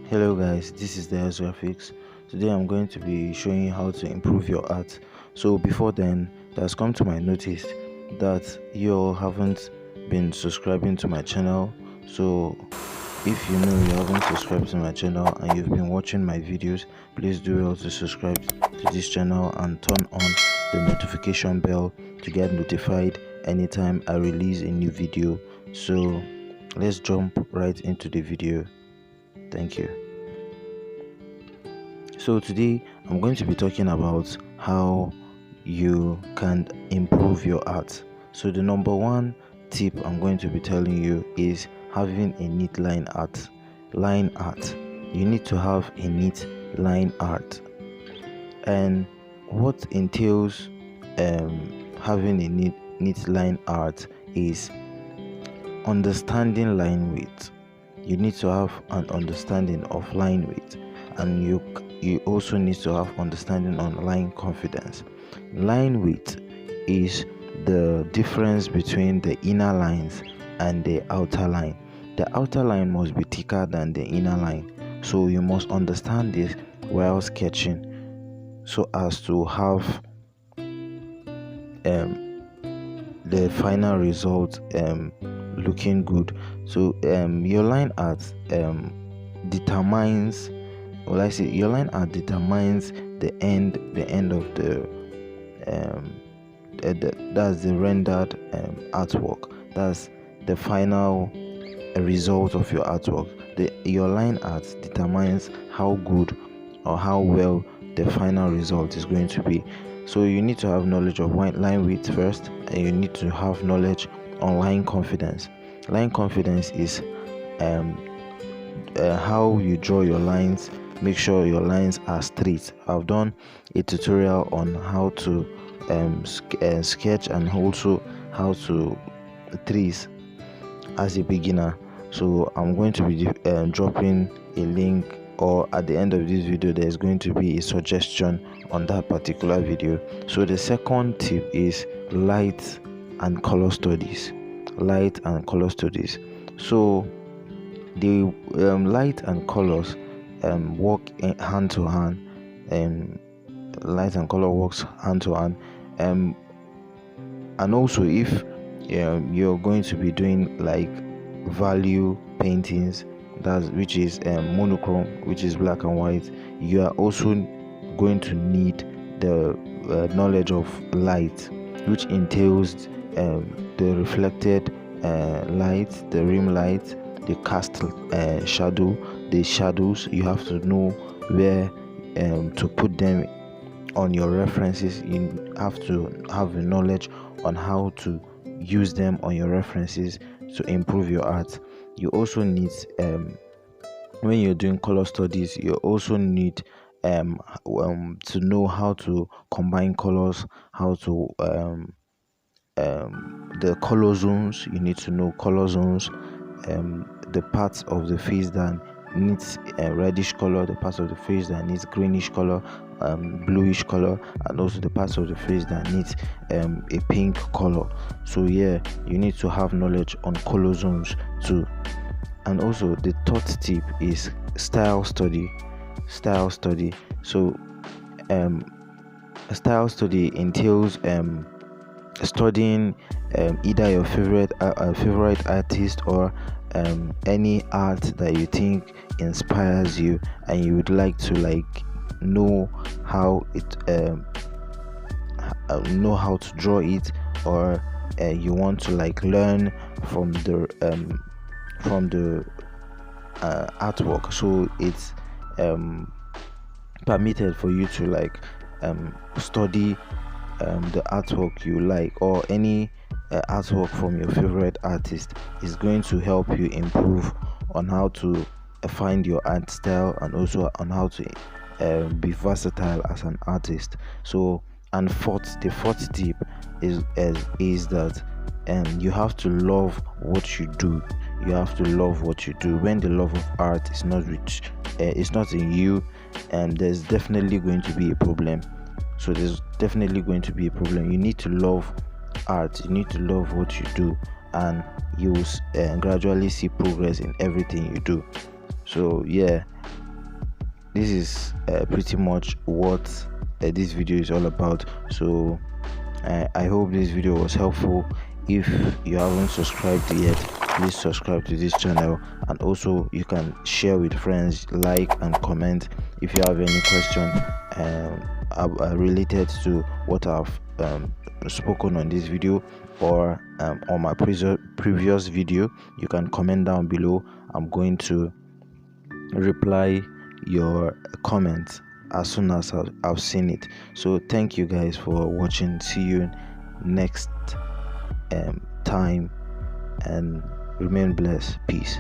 Hello guys, this is the Graphics. Today I'm going to be showing you how to improve your art. So before then, it has come to my notice that you all haven't been subscribing to my channel. So if you know you haven't subscribed to my channel and you've been watching my videos, please do well to subscribe to this channel and turn on the notification bell to get notified anytime I release a new video. So let's jump right into the video. Thank you. So today I'm going to be talking about how you can improve your art. So the number one tip I'm going to be telling you is having a neat line art. You need to have a neat line art. And what entails having a neat line art is understanding line width. You need to have an understanding of line width, and you also need to have understanding on line confidence. Line width is the difference between the inner lines and the outer line. The outer line must be thicker than the inner line, so you must understand this while sketching so as to have the final result looking good. So your line art determines, your line art determines the end of that's the rendered artwork. That's the final result of your artwork. Your line art determines how good or how well the final result is going to be. So you need to have knowledge of line width first, and you need to have knowledge on line confidence. Line confidence is how you draw your lines. Make sure your lines are straight. I've done a tutorial on how to sketch and also how to trace as a beginner. So I'm going to be dropping a link, or at the end of this video there's going to be a suggestion on that particular video. So the second tip is light and color studies. So the light and colors work hand to hand. Light and color works hand to hand. And also, if you're going to be doing like value paintings, which is monochrome, which is black and white, you are also going to need the knowledge of light, which entails the reflected light, the rim light, the cast shadow, the shadows. You have to know where to put them on your references. You have to have the knowledge on how to use them on your references to improve your art. You also need when you're doing color studies, you also need to know how to combine colors, how to the color zones. You need to know color zones, the parts of the face that needs reddish color, the parts of the face that needs greenish color, bluish color, and also the parts of the face that needs a pink color. So yeah, you need to have knowledge on color zones too. And also the third tip is style study. So a style study entails studying either your favorite artist or any art that you think inspires you, and you would like to know how to draw it, or you want to learn from the artwork. So it's permitted for you to study the artwork you like, or any artwork from your favorite artist. Is going to help you improve on how to find your art style, and also on how to be versatile as an artist. So, and the fourth tip is that you have to love what you do. You have to love what you do. When the love of art is not it's not in you, and there's definitely going to be a problem. So there's definitely going to be a problem. You need to love art, you need to love what you do, and you will gradually see progress in everything you do. So yeah, this is pretty much what this video is all about. So I hope this video was helpful. If you haven't subscribed yet, please subscribe to this channel, and also you can share with friends, like and comment if you have any question related to what I've spoken on this video, or on my previous video. You can comment down below. I'm going to reply your comments as soon as I've seen it. So thank you guys for watching. See you next time, and remain blessed. Peace.